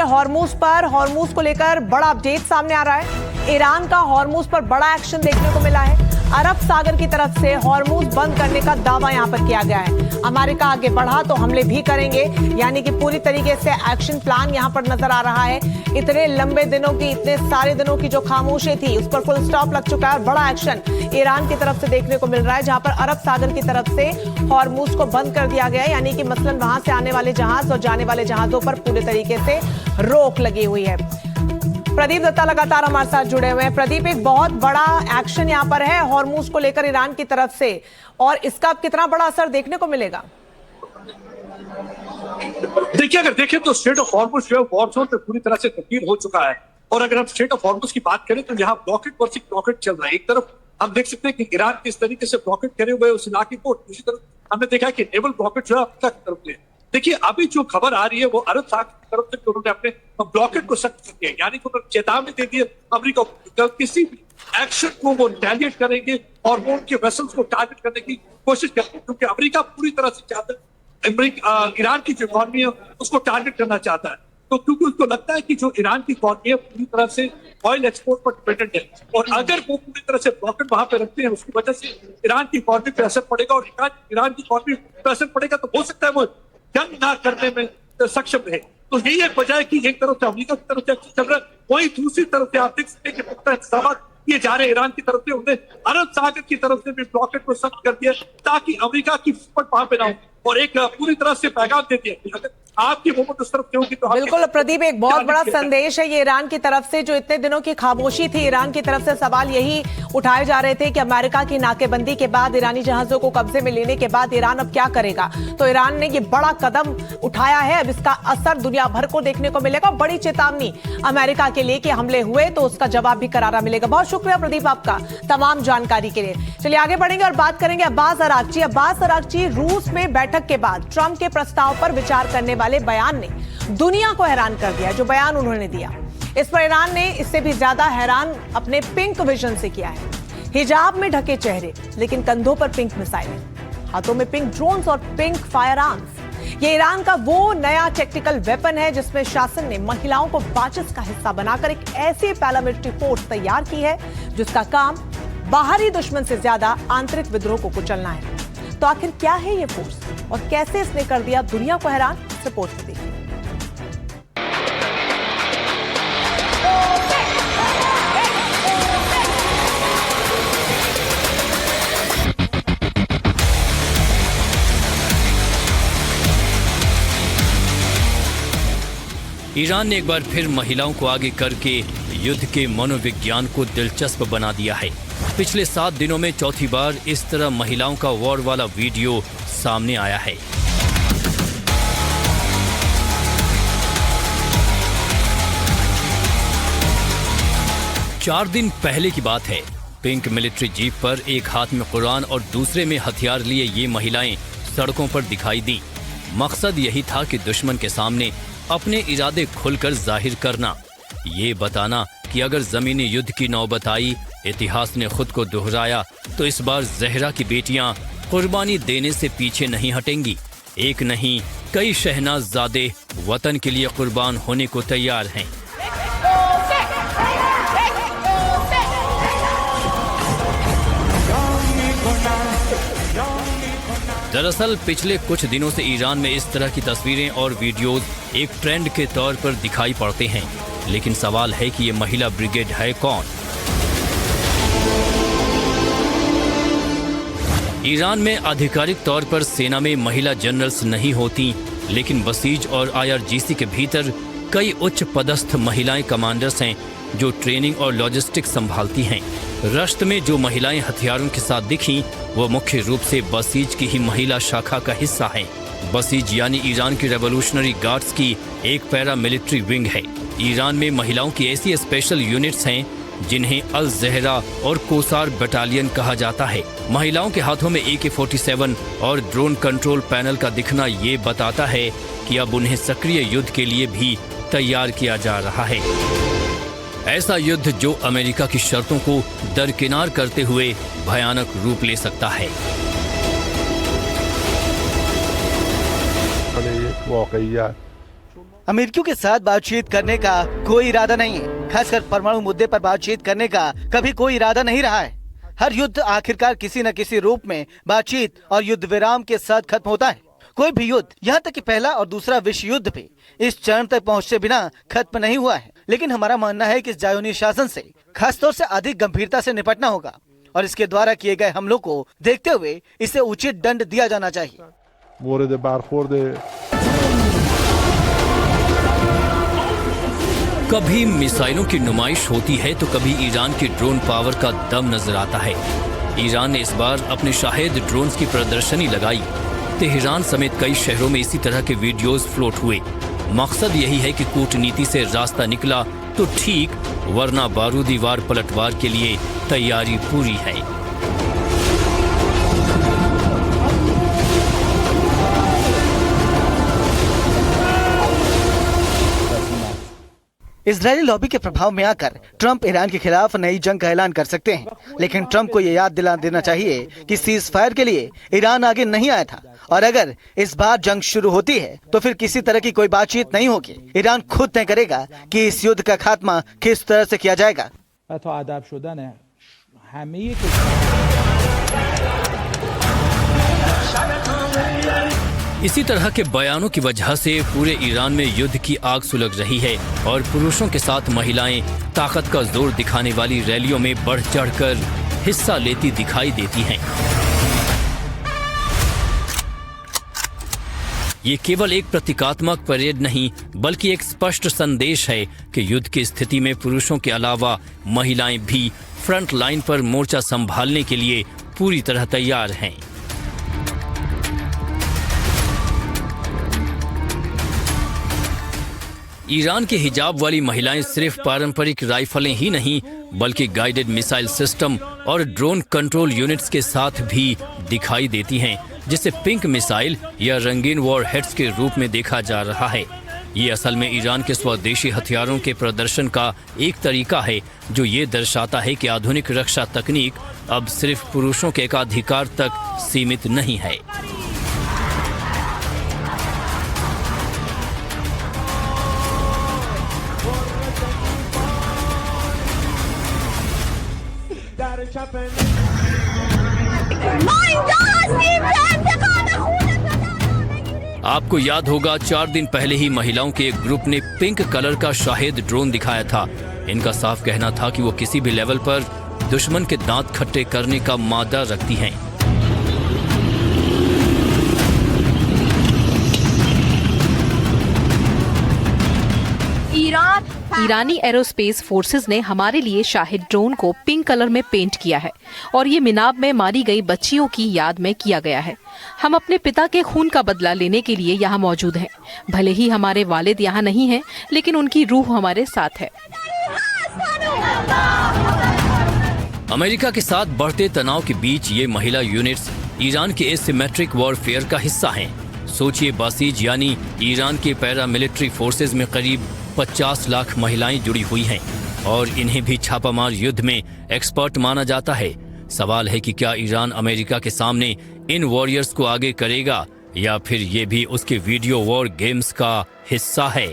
Hormuz को लेकर बड़ा अपडेट सामने आ रहा है। ईरान का हॉर्मूज पर बड़ा एक्शन देखने को मिला है। अरब सागर की तरफ से हॉर्मूज बंद करने का दावा यहां पर किया गया है। अमेरिका आगे बढ़ा तो हमले भी करेंगे, यानी कि पूरी तरीके से एक्शन प्लान यहां पर नजर आ रहा है। इतने लंबे दिनों की, इतने सारे दिनों की जो खामोशी थी उस पर फुल स्टॉप लग चुका है। बड़ा एक्शन ईरान की तरफ से देखने को मिल रहा है, जहां पर अरब सागर की तरफ से हॉर्मूज को बंद कर दिया गया है, यानी कि मसलन वहां से आने वाले जहाज और जाने वाले जहाजों पर पूरे तरीके से रोक लगी हुई है। प्रदीप दत्ता लगातार हमारे साथ जुड़े हुए हैं। प्रदीप, एक बहुत बड़ा एक्शन यहां पर है हॉर्मूज को लेकर ईरान की तरफ से, और इसका कितना बड़ा असर देखने को मिलेगा? देखिए, अगर देखें तो स्ट्रेट ऑफ हॉर्मूज जो है वॉर जोन पे पूरी तरह से तब्दील हो चुका है। और अगर हम स्ट्रेट ऑफ हॉर्मूज की बात करें तो यहाँ ब्लॉकेट वर्सेस ब्लॉकेट चल रहा है। एक तरफ हम देख सकते हैं कि ईरान किस तरीके से ब्लॉकेट करे हुए उस इलाके को, दूसरी तरफ हमने देखा कि नेवल ब्लॉकेट जो है अफ्रीका की तरफ ले। देखिए, अभी जो खबर आ रही है वो अरब सागर की तरफ से उन्होंने अपने ब्लॉकेट को सख्त कर दिया, यानी कि उन्होंने चेतावनी दे दी है अमेरिका को किसी भी एक्शन को वो रिटेलिएट करेंगे और वो उनके वेसल्स को टारगेट करने की कोशिश करेंगे, क्योंकि अमेरिका पूरी तरह से चाहता है ईरान की जो इकॉनमी है उसको टारगेट करना चाहता है। तो क्योंकि उसको लगता है कि जो ईरान की इकॉनमी है पूरी तरह से ऑयल एक्सपोर्ट पर डिपेंडेंट है, और अगर वो पूरी तरह से ब्लॉकेट वहां पे रखते हैं उसकी वजह से ईरान की इकॉनमी पे असर पड़ेगा, और ईरान की इकॉनमी पे असर पड़ेगा तो हो सकता है वो जंग ना करने में सक्षम रहे। तो यही एक वजह है कि एक तरफ से अमेरिका की तरफ से एक्शन चल रहा है, वही दूसरी तरफ से आप देख सकते हैं कि पुख्ता इंतजाम किए जा रहे हैं ईरान की तरफ से। उन्हें अरब सागर की तरफ से भी ब्लॉकेट को सख्त कर दिया ताकि अमेरिका की फुट वहां पे ना हो, और एक पूरी तरह से पैगाम दे दिया अगर आपकी मोहम्मद उस तरफ होगी तो। बिल्कुल प्रदीप, एक बहुत बड़ा संदेश है ये ईरान की तरफ से। जो इतने दिनों की खामोशी थी, ईरान की तरफ से सवाल यही उठाए जा रहे थे कि अमेरिका की नाकेबंदी के बाद, ईरानी जहाजों को कब्जे में लेने के बाद ईरान अब क्या करेगा। तो ईरान ने ये बड़ा कदम उठाया है, अब इसका असर दुनिया भर को देखने को मिलेगा। बड़ी चेतावनी अमेरिका के लिए कि हमले हुए तो उसका जवाब भी करारा मिलेगा। बहुत शुक्रिया प्रदीप आपका तमाम जानकारी के लिए। चलिए आगे बढ़ेंगे और बात करेंगे अब्बास अरागची। रूस में बैठक के बाद ट्रंप के प्रस्ताव पर विचार करने वाले बयान ने दुनिया को हैरान कर दिया। जो बयान उन्होंने दिया, इस पर ईरान ने इससे भी ज्यादा हैरान अपने पिंक विजन से किया है। हिजाब में ढके चेहरे, लेकिन कंधों पर पिंक मिसाइलें, हाथों में पिंक ड्रोन्स और पिंक फायर आर्म्स। ये ईरान का वो नया टैक्टिकल वेपन है जिसमें शासन ने महिलाओं को बाजिश का हिस्सा बनाकर एक ऐसी पैरामिलिट्री फोर्स तैयार की है जिसका काम बाहरी दुश्मन से ज्यादा आंतरिक विद्रोह को कुचलना है। तो आखिर क्या है ये फोर्स और कैसे इसने कर दिया दुनिया को हैरान, रिपोर्ट में देखिए। ईरान ने एक बार फिर महिलाओं को आगे करके युद्ध के मनोविज्ञान को दिलचस्प बना दिया है। पिछले 7 दिनों में चौथी बार इस तरह महिलाओं का वॉर वाला वीडियो सामने आया है। चार दिन पहले की बात है। पिंक मिलिट्री जीप पर एक हाथ में कुरान और दूसरे में हथियार लिए ये महिलाएं सड़कों पर दिखाई दी। मकसद यही था कि दुश्मन के सामने अपने इरादे खुलकर जाहिर करना, ये बताना कि अगर जमीनी युद्ध की नौबत आई, इतिहास ने खुद को दोहराया, तो इस बार जहरा की बेटियां कुर्बानी देने से पीछे नहीं हटेंगी। एक नहीं, कई शहनाज़ादे वतन के लिए कुर्बान होने को तैयार हैं। दरअसल पिछले कुछ दिनों से ईरान में इस तरह की तस्वीरें और वीडियोस एक ट्रेंड के तौर पर दिखाई पड़ते हैं, लेकिन सवाल है कि ये महिला ब्रिगेड है कौन? ईरान में आधिकारिक तौर पर सेना में महिला जनरल्स नहीं होती, लेकिन बसीज और IRGC के भीतर कई उच्च पदस्थ महिलाएं कमांडर्स हैं जो ट्रेनिंग और लॉजिस्टिक्स संभालती हैं। रश्त में जो महिलाएं हथियारों के साथ दिखीं, वो मुख्य रूप से बसीज की ही महिला शाखा का हिस्सा हैं। बसीज यानी ईरान की रेवोल्यूशनरी गार्ड्स की एक पैरा मिलिट्री विंग है। ईरान में महिलाओं की ऐसी स्पेशल यूनिट्स हैं जिन्हें अल ज़हरा और कोसार बटालियन कहा जाता है। महिलाओं के हाथों में AK-47 और ड्रोन कंट्रोल पैनल का दिखना ये बताता है कि अब उन्हें सक्रिय युद्ध के लिए भी तैयार किया जा रहा है। ऐसा युद्ध जो अमेरिका की शर्तों को दरकिनार करते हुए भयानक रूप ले सकता है। वाकईया अमेरिकियों के साथ बातचीत करने का कोई इरादा नहीं है। खासकर परमाणु मुद्दे पर बातचीत करने का कभी कोई इरादा नहीं रहा है। हर युद्ध आखिरकार किसी न किसी रूप में बातचीत और युद्ध विराम के साथ खत्म होता है। कोई भी युद्ध, यहाँ तक कि पहला और दूसरा विश्व युद्ध भी इस चरण तक पहुँचे बिना खत्म नहीं हुआ है। लेकिन हमारा मानना है कि इस ज़ायोनी शासन से खासतौर से अधिक गंभीरता से निपटना होगा और इसके द्वारा किए गए हमलों को देखते हुए इसे उचित दंड दिया जाना चाहिए। कभी मिसाइलों की नुमाइश होती है तो कभी ईरान की ड्रोन पावर का दम नजर आता है। ईरान ने इस बार अपने शाहिद ड्रोन्स की प्रदर्शनी लगाई। तेहरान समेत कई शहरों में इसी तरह के वीडियोस फ्लोट हुए। मकसद यही है कि कूटनीति से रास्ता निकला तो ठीक, वरना बारूदी वार पलटवार के लिए तैयारी पूरी है। इजरायली लॉबी के प्रभाव में आकर ट्रंप ईरान के खिलाफ नई जंग का ऐलान कर सकते हैं। लेकिन ट्रंप को ये याद दिला देना चाहिए कि सीज फायर के लिए ईरान आगे नहीं आया था और अगर इस बार जंग शुरू होती है तो फिर किसी तरह की कोई बातचीत नहीं होगी। ईरान खुद तय करेगा कि इस युद्ध का खात्मा किस तरह से किया जाएगा। इसी तरह के बयानों की वजह से पूरे ईरान में युद्ध की आग सुलग रही है और पुरुषों के साथ महिलाएं ताकत का जोर दिखाने वाली रैलियों में बढ़ चढ़कर हिस्सा लेती दिखाई देती हैं। ये केवल एक प्रतीकात्मक परेड नहीं बल्कि एक स्पष्ट संदेश है कि युद्ध की स्थिति में पुरुषों के अलावा महिलाएं भी फ्रंट लाइन पर मोर्चा संभालने के लिए पूरी तरह तैयार हैं। ईरान के हिजाब वाली महिलाएं सिर्फ पारंपरिक राइफलें ही नहीं बल्कि गाइडेड मिसाइल सिस्टम और ड्रोन कंट्रोल यूनिट्स के साथ भी दिखाई देती हैं, जिसे पिंक मिसाइल या रंगीन वॉर हेड्स के रूप में देखा जा रहा है। ये असल में ईरान के स्वदेशी हथियारों के प्रदर्शन का एक तरीका है जो ये दर्शाता है कि आधुनिक रक्षा तकनीक अब सिर्फ पुरुषों के एकाधिकार तक सीमित नहीं है। आपको याद होगा 4 दिन पहले ही महिलाओं के एक ग्रुप ने पिंक कलर का शाहिद ड्रोन दिखाया था। इनका साफ कहना था कि वो किसी भी लेवल पर दुश्मन के दांत खट्टे करने का मादा रखती हैं। ईरानी एरोस्पेस फोर्सेस ने हमारे लिए शाहिद ड्रोन को पिंक कलर में पेंट किया है और ये मिनाब में मारी गई बच्चियों की याद में किया गया है। हम अपने पिता के खून का बदला लेने के लिए यहाँ मौजूद हैं। भले ही हमारे वालिद यहाँ नहीं हैं, लेकिन उनकी रूह हमारे साथ है। अमेरिका के साथ बढ़ते तनाव के बीच ये महिला यूनिट्स ईरान के एसिमेट्रिक वॉरफेयर का हिस्सा हैं। सोचिए, बासीज यानी ईरान के पैरामिलिट्री फोर्सेज में करीब 50 लाख महिलाएं जुड़ी हुई हैं और इन्हें भी छापामार युद्ध में एक्सपर्ट माना जाता है। सवाल है कि क्या ईरान अमेरिका के सामने इन वॉरियर्स को आगे करेगा या फिर ये भी उसके वीडियो वॉर गेम्स का हिस्सा है।